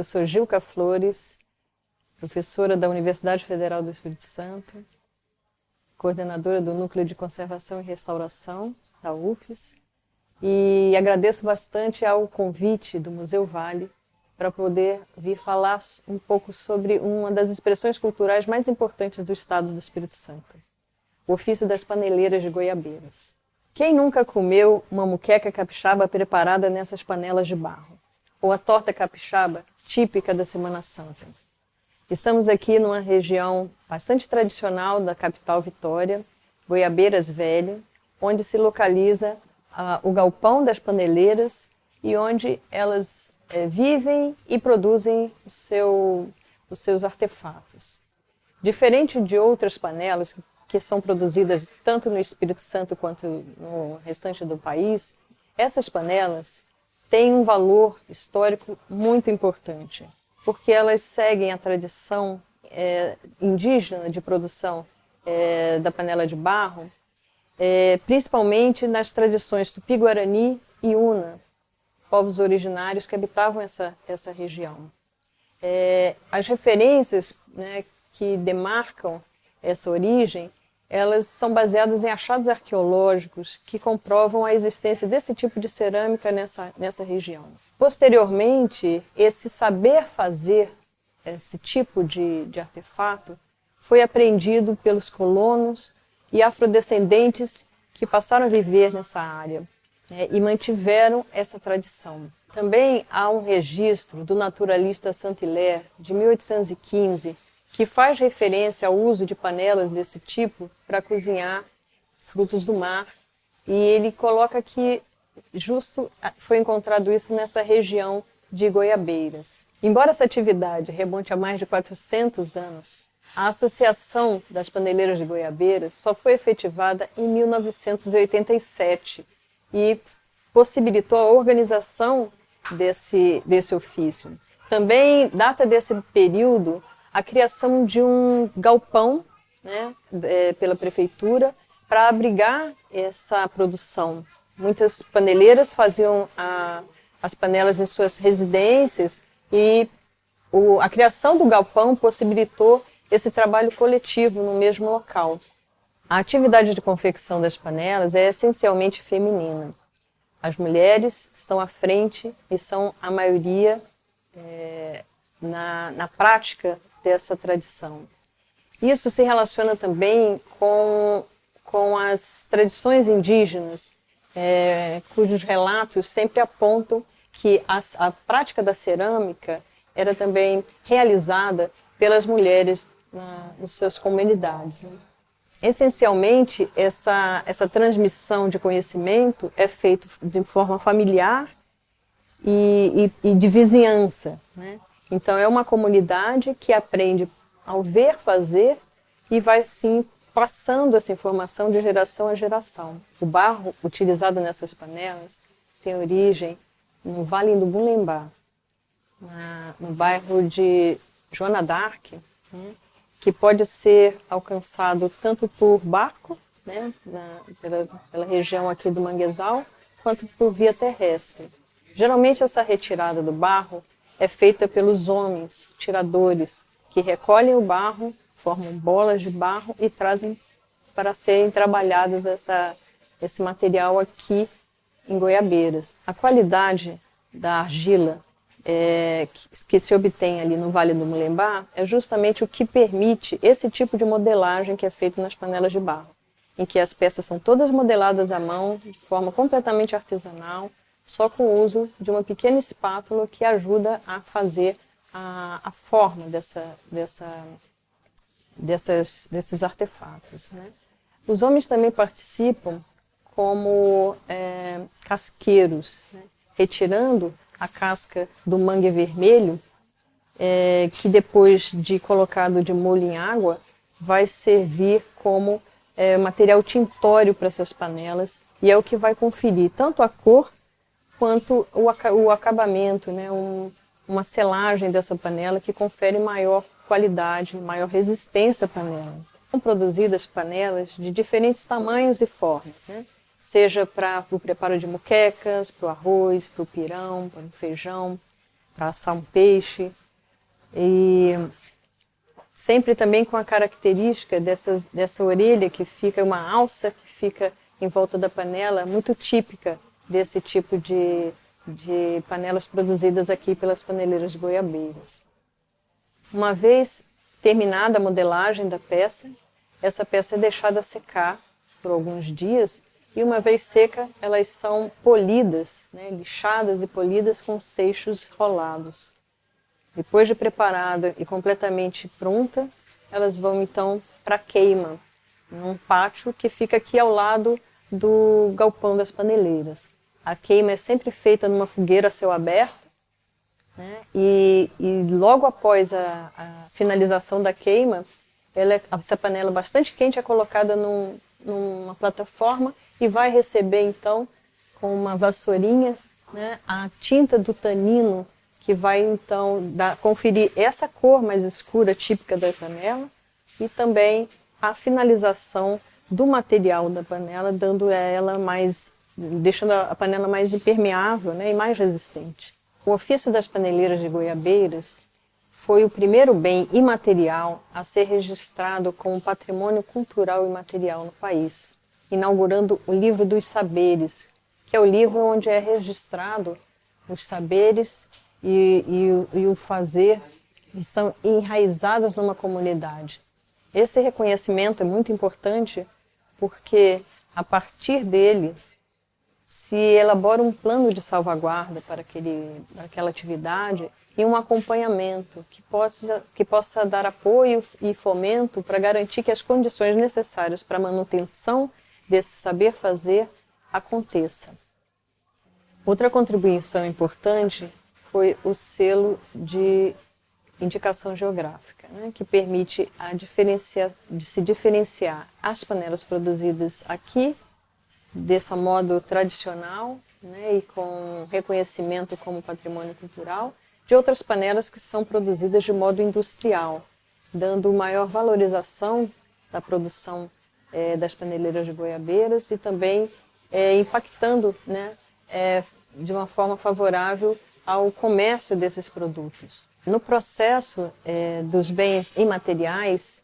Eu sou Gilca Flores, professora da Universidade Federal do Espírito Santo, coordenadora do Núcleo de Conservação e Restauração da UFES, e agradeço bastante ao convite do Museu Vale para poder vir falar um pouco sobre uma das expressões culturais mais importantes do estado do Espírito Santo, o ofício das paneleiras de goiabeiras. Quem nunca comeu uma moqueca capixaba preparada nessas panelas de barro? Ou a torta capixaba, típica da Semana Santa? Estamos aqui numa região bastante tradicional da capital Vitória, Goiabeiras Velho, onde se localiza o galpão das paneleiras e onde elas vivem e produzem os seus artefatos. Diferente de outras panelas que são produzidas tanto no Espírito Santo quanto no restante do país, essas panelas têm um valor histórico muito importante, porque elas seguem a tradição indígena de produção da panela de barro, principalmente nas tradições Tupi-Guarani e Una, povos originários que habitavam essa região. As referências, né, que demarcam essa origem, elas são baseadas em achados arqueológicos que comprovam a existência desse tipo de cerâmica nessa região. Posteriormente, esse saber fazer esse tipo de artefato foi aprendido pelos colonos e afrodescendentes que passaram a viver nessa área, né, e mantiveram essa tradição. Também há um registro do naturalista Saint-Hilaire, de 1815, que faz referência ao uso de panelas desse tipo para cozinhar frutos do mar, e ele coloca que justo foi encontrado isso nessa região de Goiabeiras. Embora essa atividade remonte a mais de 400 anos, a Associação das Paneleiras de Goiabeiras só foi efetivada em 1987 e possibilitou a organização desse ofício. Também data desse período a criação de um galpão, né, pela prefeitura para abrigar essa produção. Muitas paneleiras faziam as panelas em suas residências e a criação do galpão possibilitou esse trabalho coletivo no mesmo local. A atividade de confecção das panelas é essencialmente feminina. As mulheres estão à frente e são a maioria na prática dessa tradição. Isso se relaciona também com as tradições indígenas, cujos relatos sempre apontam que a prática da cerâmica era também realizada pelas mulheres nas suas comunidades, né? Essencialmente, essa transmissão de conhecimento é feita de forma familiar e de vizinhança, né? Então, é uma comunidade que aprende ao ver fazer e vai, sim, passando essa informação de geração a geração. O barro utilizado nessas panelas tem origem no Vale do Bulembá, no bairro de Joana d'Arc, né, que pode ser alcançado tanto por barco, né, pela região aqui do Manguezal, quanto por via terrestre. Geralmente, essa retirada do barro é feita pelos homens, tiradores, que recolhem o barro, formam bolas de barro e trazem para serem trabalhadas esse material aqui em Goiabeiras. A qualidade da argila que se obtém ali no Vale do Mulembá é justamente o que permite esse tipo de modelagem que é feito nas panelas de barro, em que as peças são todas modeladas à mão, de forma completamente artesanal, só com o uso de uma pequena espátula que ajuda a fazer a forma desses artefatos, né? Os homens também participam como casqueiros, né? Retirando a casca do mangue vermelho, que depois de colocado de molho em água, vai servir como material tintório para essas panelas, e é o que vai conferir tanto a cor quanto o acabamento, né? Uma selagem dessa panela que confere maior qualidade, maior resistência à panela. São produzidas panelas de diferentes tamanhos e formas, né? Seja para o preparo de moquecas, para o arroz, para o pirão, para o feijão. para assar um peixe. E sempre também com a característica dessa orelha que fica, uma alça que fica em volta da panela, muito típica desse tipo de panelas produzidas aqui pelas paneleiras de Goiabeiras. Uma vez terminada a modelagem da peça, essa peça é deixada secar por alguns dias e uma vez seca elas são polidas, né, lixadas e polidas com seixos rolados. Depois de preparada e completamente pronta, elas vão então para a queima, num pátio que fica aqui ao lado do galpão das paneleiras. A queima é sempre feita numa fogueira a céu aberto, né? E logo após a finalização da queima, essa panela bastante quente é colocada numa plataforma e vai receber então, com uma vassourinha, né, a tinta do tanino, que vai então conferir essa cor mais escura típica da panela e também a finalização do material da panela, deixando a panela mais impermeável, né, e mais resistente. O ofício das paneleiras de Goiabeiras foi o primeiro bem imaterial a ser registrado como patrimônio cultural imaterial no país, inaugurando o Livro dos Saberes, que é o livro onde é registrado os saberes e o fazer que são enraizados numa comunidade. Esse reconhecimento é muito importante porque, a partir dele, se elabora um plano de salvaguarda para aquela atividade e um acompanhamento que possa dar apoio e fomento para garantir que as condições necessárias para a manutenção desse saber fazer aconteça. Outra contribuição importante foi o selo de indicação geográfica, né, que permite de se diferenciar as panelas produzidas aqui, desse modo tradicional, né, e com reconhecimento como patrimônio cultural, de outras panelas que são produzidas de modo industrial, dando maior valorização da produção das paneleiras de Goiabeiras e também impactando, né, de uma forma favorável ao comércio desses produtos. No processo dos bens imateriais,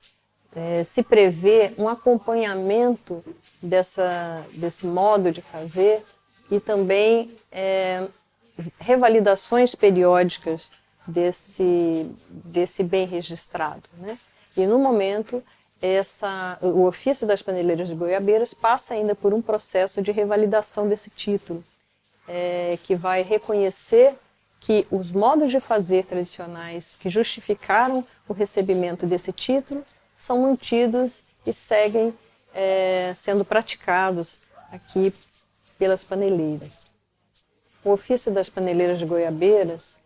se prevê um acompanhamento desse modo de fazer e também revalidações periódicas desse bem registrado, né? E no momento, o ofício das paneleiras de Goiabeiras passa ainda por um processo de revalidação desse título, que vai reconhecer que os modos de fazer tradicionais que justificaram o recebimento desse título são mantidos e seguem sendo praticados aqui pelas paneleiras. O ofício das paneleiras de Goiabeiras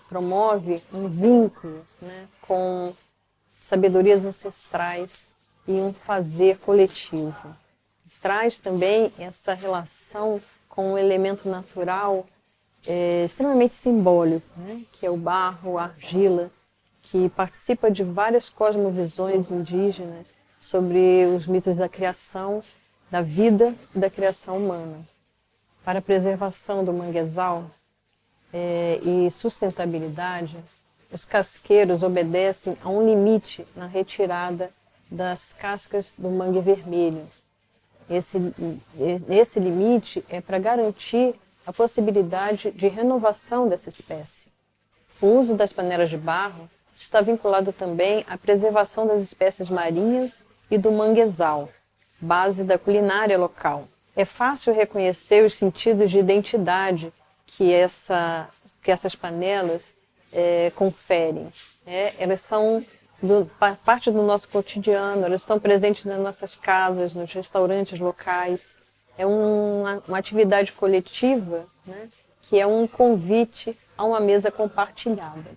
promove um vínculo, né, com sabedorias ancestrais e um fazer coletivo. Traz também essa relação com um elemento natural extremamente simbólico, né, que é o barro, a argila, que participa de várias cosmovisões indígenas sobre os mitos da criação, da vida e da criação humana. Para a preservação do manguezal e sustentabilidade, os casqueiros obedecem a um limite na retirada das cascas do mangue vermelho. Esse limite é para garantir a possibilidade de renovação dessa espécie. O uso das panelas de barro está vinculado também à preservação das espécies marinhas e do manguezal, base da culinária local. É fácil reconhecer os sentidos de identidade que essas panelas conferem. Elas são parte do nosso cotidiano, elas estão presentes nas nossas casas, nos restaurantes locais. É uma atividade coletiva, né, que é um convite a uma mesa compartilhada.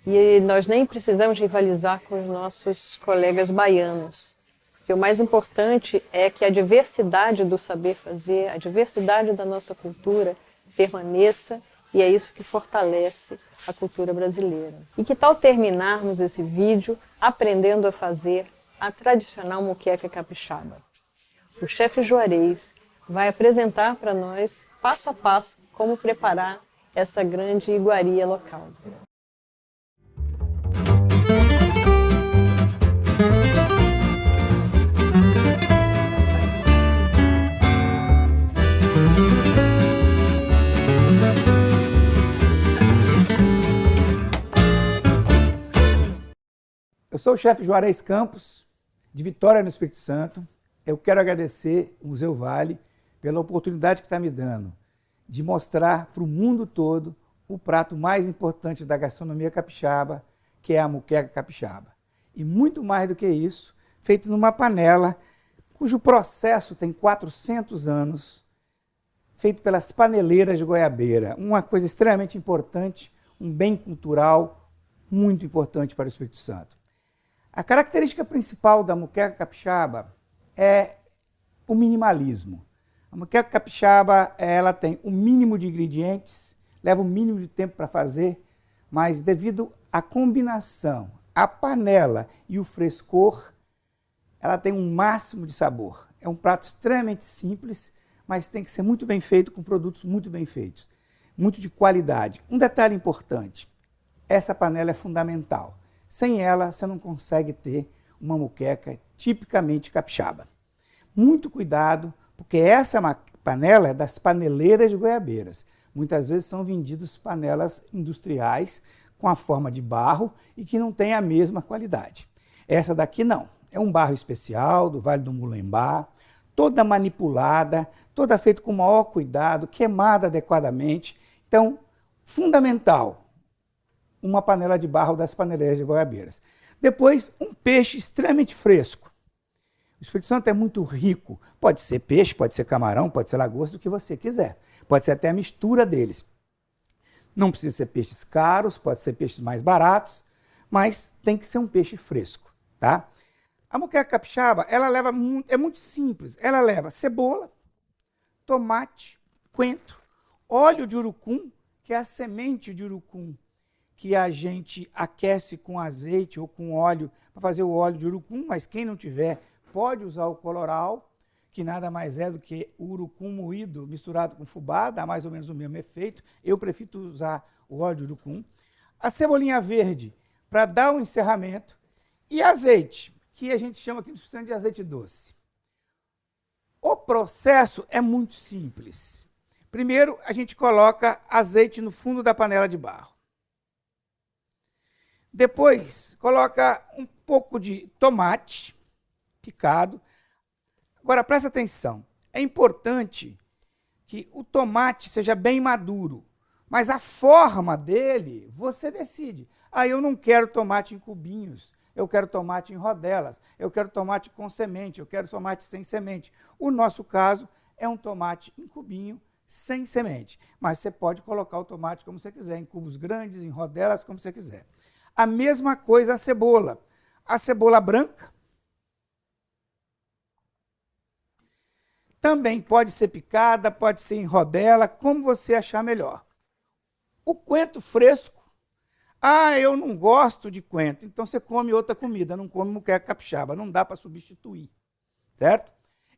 E nós nem precisamos rivalizar com os nossos colegas baianos, porque o mais importante é que a diversidade do saber fazer, a diversidade da nossa cultura permaneça, e é isso que fortalece a cultura brasileira. E que tal terminarmos esse vídeo aprendendo a fazer a tradicional moqueca capixaba? O chefe Juarez vai apresentar para nós, passo a passo, como preparar essa grande iguaria local. Eu sou o chefe Juarez Campos, de Vitória, no Espírito Santo. Eu quero agradecer o Museu Vale pela oportunidade que está me dando de mostrar para o mundo todo o prato mais importante da gastronomia capixaba, que é a moqueca capixaba. E muito mais do que isso, feito numa panela cujo processo tem 400 anos, feito pelas paneleiras de Goiabeira. Uma coisa extremamente importante, um bem cultural muito importante para o Espírito Santo. A característica principal da moqueca capixaba é o minimalismo. A moqueca capixaba, ela tem o mínimo de ingredientes, leva o mínimo de tempo para fazer, mas devido à combinação, a panela e o frescor, ela tem um máximo de sabor. É um prato extremamente simples, mas tem que ser muito bem feito, com produtos muito bem feitos, muito de qualidade. Um detalhe importante, essa panela é fundamental. Sem ela, você não consegue ter uma moqueca tipicamente capixaba. Muito cuidado, porque essa panela é das paneleiras de Goiabeiras. Muitas vezes são vendidas panelas industriais com a forma de barro e que não tem a mesma qualidade. Essa daqui não. É um barro especial do Vale do Mulembá, toda manipulada, toda feita com o maior cuidado, queimada adequadamente. Então, fundamental, uma panela de barro das paneleiras de Goiabeiras. Depois, um peixe extremamente fresco. O Espírito Santo é muito rico. Pode ser peixe, pode ser camarão, pode ser lagosta, o que você quiser. Pode ser até a mistura deles. Não precisa ser peixes caros, pode ser peixes mais baratos, mas tem que ser um peixe fresco, tá? A moqueca capixaba, é muito simples. Ela leva cebola, tomate, coentro, óleo de urucum, que é a semente de urucum, que a gente aquece com azeite ou com óleo para fazer o óleo de urucum, mas quem não tiver pode usar o coloral, que nada mais é do que o urucum moído misturado com fubá, dá mais ou menos o mesmo efeito. Eu prefiro usar o óleo de urucum. A cebolinha verde para dar o encerramento e azeite, que a gente chama aqui no Espírito Santo de azeite doce. O processo é muito simples. Primeiro, a gente coloca azeite no fundo da panela de barro. Depois, coloca um pouco de tomate picado. Agora, presta atenção. É importante que o tomate seja bem maduro, mas a forma dele, você decide. Eu não quero tomate em cubinhos, eu quero tomate em rodelas, eu quero tomate com semente, eu quero tomate sem semente. O nosso caso é um tomate em cubinho, sem semente. Mas você pode colocar o tomate como você quiser, em cubos grandes, em rodelas, como você quiser. A mesma coisa a cebola. A cebola branca também pode ser picada, pode ser em rodela, como você achar melhor. O coentro fresco, eu não gosto de coentro, então você come outra comida, não come moqueca capixaba, não dá para substituir, certo?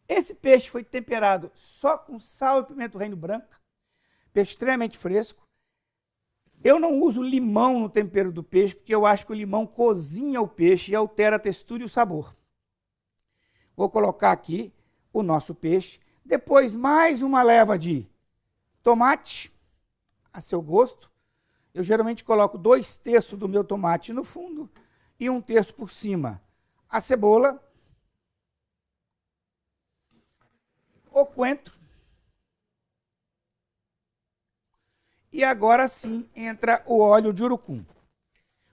Esse peixe foi temperado só com sal e pimenta do reino branco, peixe extremamente fresco. Eu não uso limão no tempero do peixe, porque eu acho que o limão cozinha o peixe e altera a textura e o sabor. Vou colocar aqui o nosso peixe. Depois, mais uma leva de tomate, a seu gosto. Eu geralmente coloco 2/3 do meu tomate no fundo e 1/3 por cima. A cebola, o coentro. E agora sim entra o óleo de urucum.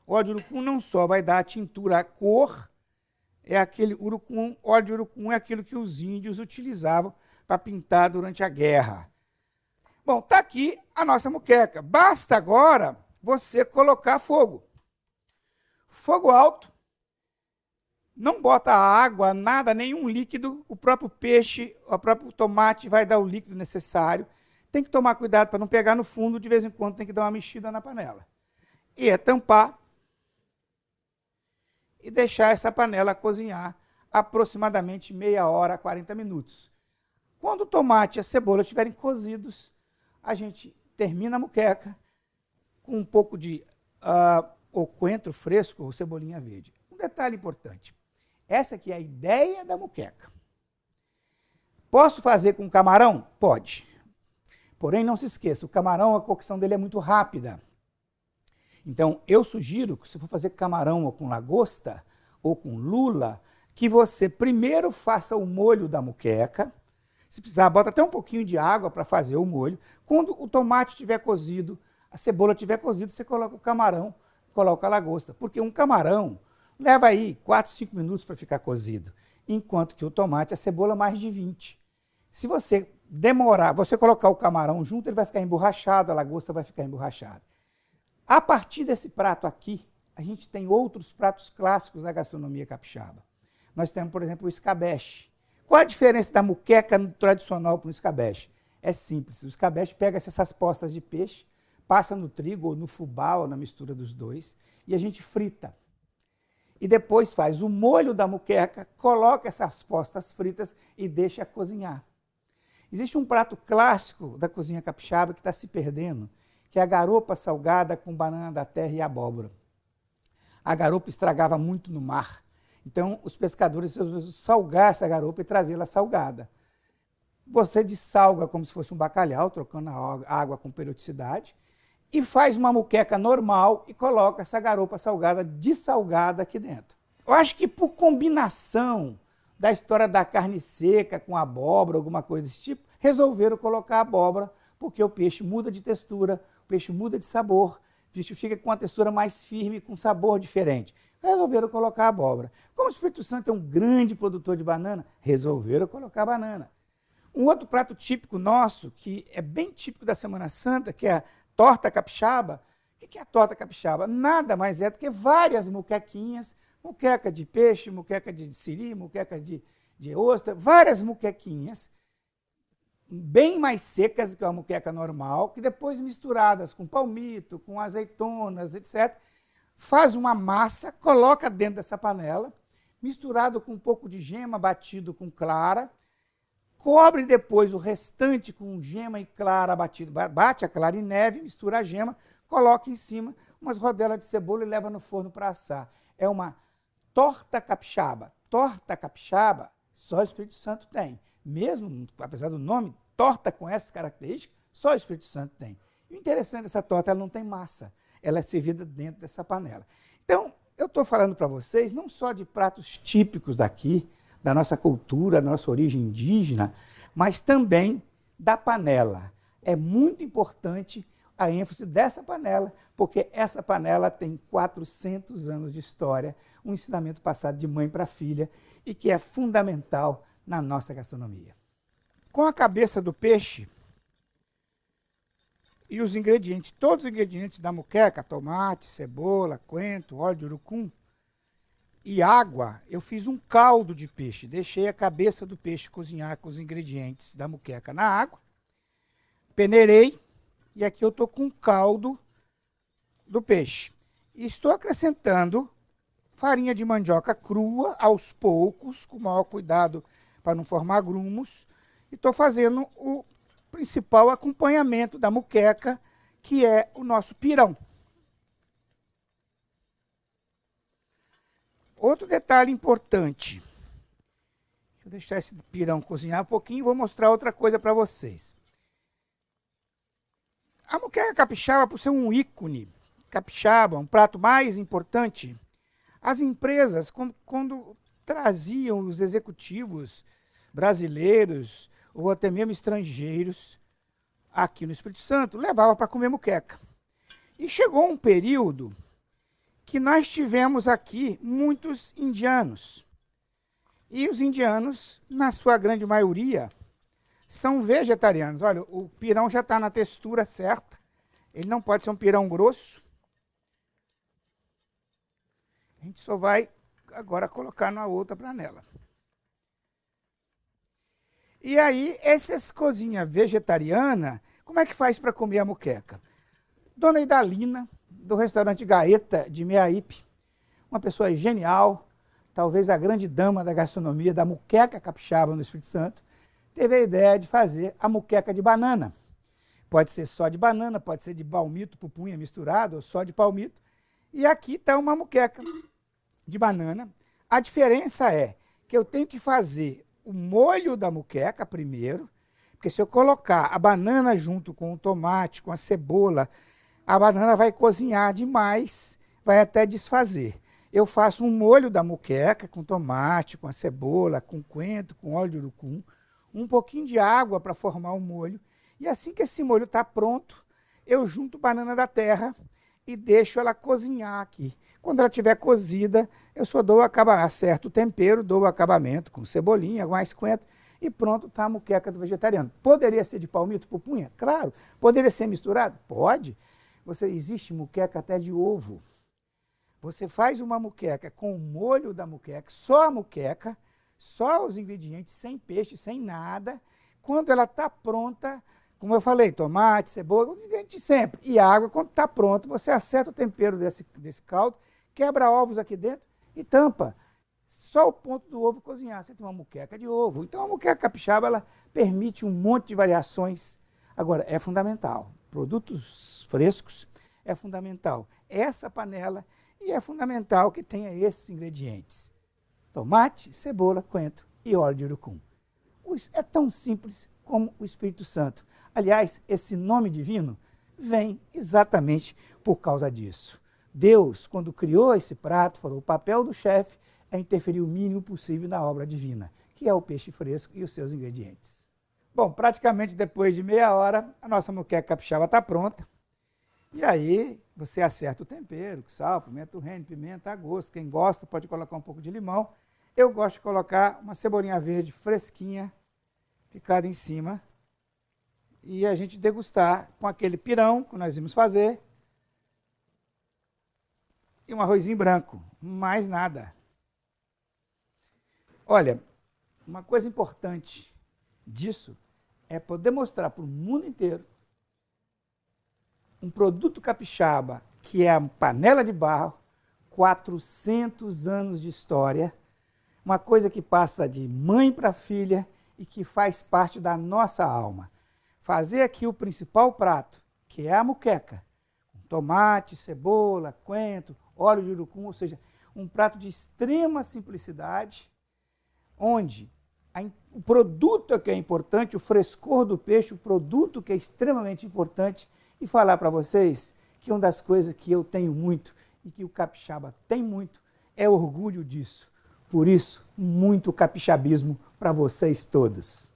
O óleo de urucum não só vai dar a tintura, a cor, óleo de urucum é aquilo que os índios utilizavam para pintar durante a guerra. Bom, está aqui a nossa moqueca. Basta agora você colocar fogo. Fogo alto. Não bota água, nada, nenhum líquido. O próprio peixe, o próprio tomate vai dar o líquido necessário. Tem que tomar cuidado para não pegar no fundo, de vez em quando tem que dar uma mexida na panela. E é tampar e deixar essa panela cozinhar aproximadamente meia hora, 40 minutos. Quando o tomate e a cebola estiverem cozidos, a gente termina a moqueca com um pouco de ou coentro fresco ou cebolinha verde. Um detalhe importante, essa aqui é a ideia da moqueca. Posso fazer com camarão? Pode. Porém, não se esqueça, o camarão, a cocção dele é muito rápida. Então, eu sugiro que se for fazer camarão ou com lagosta, ou com lula, que você primeiro faça o molho da moqueca. Se precisar, bota até um pouquinho de água para fazer o molho. Quando o tomate estiver cozido, a cebola estiver cozida, você coloca o camarão, coloca a lagosta. Porque um camarão leva aí 4, 5 minutos para ficar cozido, enquanto que o tomate, a cebola, mais de 20. Se você demorar, você colocar o camarão junto, ele vai ficar emborrachado, a lagosta vai ficar emborrachada. A partir desse prato aqui, a gente tem outros pratos clássicos da gastronomia capixaba. Nós temos, por exemplo, o escabeche. Qual a diferença da moqueca tradicional para o escabeche? É simples. O escabeche pega essas postas de peixe, passa no trigo ou no fubá ou na mistura dos dois e a gente frita. E depois faz o molho da moqueca, coloca essas postas fritas e deixa cozinhar. Existe um prato clássico da cozinha capixaba que está se perdendo, que é a garopa salgada com banana da terra e abóbora. A garopa estragava muito no mar. Então, os pescadores resolveram salgar essa garopa e trazê-la salgada. Você dessalga como se fosse um bacalhau, trocando a água com periodicidade, e faz uma moqueca normal e coloca essa garopa salgada dessalgada aqui dentro. Eu acho que por combinação da história da carne seca com abóbora, alguma coisa desse tipo, resolveram colocar abóbora, porque o peixe muda de textura, o peixe muda de sabor, o peixe fica com uma textura mais firme, com sabor diferente. Resolveram colocar abóbora. Como o Espírito Santo é um grande produtor de banana, resolveram colocar banana. Um outro prato típico nosso, que é bem típico da Semana Santa, que é a torta capixaba. O que é a torta capixaba? Nada mais é do que várias moquequinhas, moqueca de peixe, moqueca de siri, moqueca de ostra, várias moquequinhas, bem mais secas do que a moqueca normal, que depois misturadas com palmito, com azeitonas, etc., faz uma massa, coloca dentro dessa panela, misturado com um pouco de gema batido com clara, cobre depois o restante com gema e clara batido, bate a clara em neve, mistura a gema, coloca em cima umas rodelas de cebola e leva no forno para assar. É uma torta capixaba. Torta capixaba, só o Espírito Santo tem. Mesmo, apesar do nome, torta com essas características, só o Espírito Santo tem. E o interessante dessa torta, ela não tem massa. Ela é servida dentro dessa panela. Então, eu estou falando para vocês não só de pratos típicos daqui, da nossa cultura, da nossa origem indígena, mas também da panela. É muito importante a ênfase dessa panela, porque essa panela tem 400 anos de história, um ensinamento passado de mãe para filha e que é fundamental na nossa gastronomia. Com a cabeça do peixe e os ingredientes, todos os ingredientes da moqueca, tomate, cebola, coentro, óleo de urucum e água, eu fiz um caldo de peixe. Deixei a cabeça do peixe cozinhar com os ingredientes da moqueca na água, peneirei e aqui eu estou com o caldo do peixe. E estou acrescentando farinha de mandioca crua aos poucos, com o maior cuidado para não formar grumos. E estou fazendo o principal acompanhamento da moqueca, que é o nosso pirão. Outro detalhe importante. Deixa eu deixar esse pirão cozinhar um pouquinho e vou mostrar outra coisa para vocês. A moqueca capixaba, por ser um ícone capixaba, um prato mais importante, as empresas, quando traziam os executivos brasileiros ou até mesmo estrangeiros aqui no Espírito Santo, levavam para comer moqueca. E chegou um período que nós tivemos aqui muitos indianos. E os indianos, na sua grande maioria, são vegetarianos. Olha, o pirão já está na textura certa. Ele não pode ser um pirão grosso. A gente só vai agora colocar na outra panela. E aí, essas cozinhas vegetarianas, como é que faz para comer a moqueca? Dona Idalina, do restaurante Gaeta de Meaípe, uma pessoa genial, talvez a grande dama da gastronomia da moqueca capixaba no Espírito Santo, teve a ideia de fazer a moqueca de banana. Pode ser só de banana, pode ser de palmito, pupunha misturado, ou só de palmito. E aqui está uma moqueca de banana. A diferença é que eu tenho que fazer o molho da moqueca primeiro, porque se eu colocar a banana junto com o tomate, com a cebola, a banana vai cozinhar demais, vai até desfazer. Eu faço um molho da moqueca com tomate, com a cebola, com coentro, com óleo de urucum, um pouquinho de água para formar o molho. E assim que esse molho está pronto, eu junto banana da terra e deixo ela cozinhar aqui. Quando ela estiver cozida, eu só dou acerto o tempero, dou o acabamento com cebolinha, mais coentro, e pronto, está a moqueca do vegetariano. Poderia ser de palmito, pupunha? Claro. Poderia ser misturado? Pode. Existe moqueca até de ovo. Você faz uma moqueca com o molho da moqueca, só os ingredientes, sem peixe, sem nada. Quando ela está pronta, como eu falei, tomate, cebola, os ingredientes sempre. E água, quando está pronto, você acerta o tempero desse caldo, quebra ovos aqui dentro e tampa. Só o ponto do ovo cozinhar. Você tem uma moqueca de ovo. Então a moqueca capixaba, ela permite um monte de variações. Agora, é fundamental. Produtos frescos é fundamental. Essa panela, e é fundamental que tenha esses ingredientes. Tomate, cebola, coentro e óleo de urucum. É tão simples como o Espírito Santo. Aliás, esse nome divino vem exatamente por causa disso. Deus, quando criou esse prato, falou: o papel do chefe é interferir o mínimo possível na obra divina, que é o peixe fresco e os seus ingredientes. Bom, praticamente depois de meia hora, a nossa moqueca capixaba está pronta. E aí você acerta o tempero, sal, pimenta do reino, pimenta a gosto. Quem gosta pode colocar um pouco de limão. Eu gosto de colocar uma cebolinha verde fresquinha, picada em cima, e a gente degustar com aquele pirão que nós vamos fazer e um arrozinho branco, mais nada. Olha, uma coisa importante disso é poder mostrar para o mundo inteiro um produto capixaba, que é a panela de barro, 400 anos de história, uma coisa que passa de mãe para filha e que faz parte da nossa alma. Fazer aqui o principal prato, que é a moqueca, com tomate, cebola, coentro, óleo de urucum, ou seja, um prato de extrema simplicidade, onde o produto é que é importante, o frescor do peixe, o produto que é extremamente importante, e falar para vocês que uma das coisas que eu tenho muito e que o capixaba tem muito é orgulho disso. Por isso, muito capixabismo para vocês todos.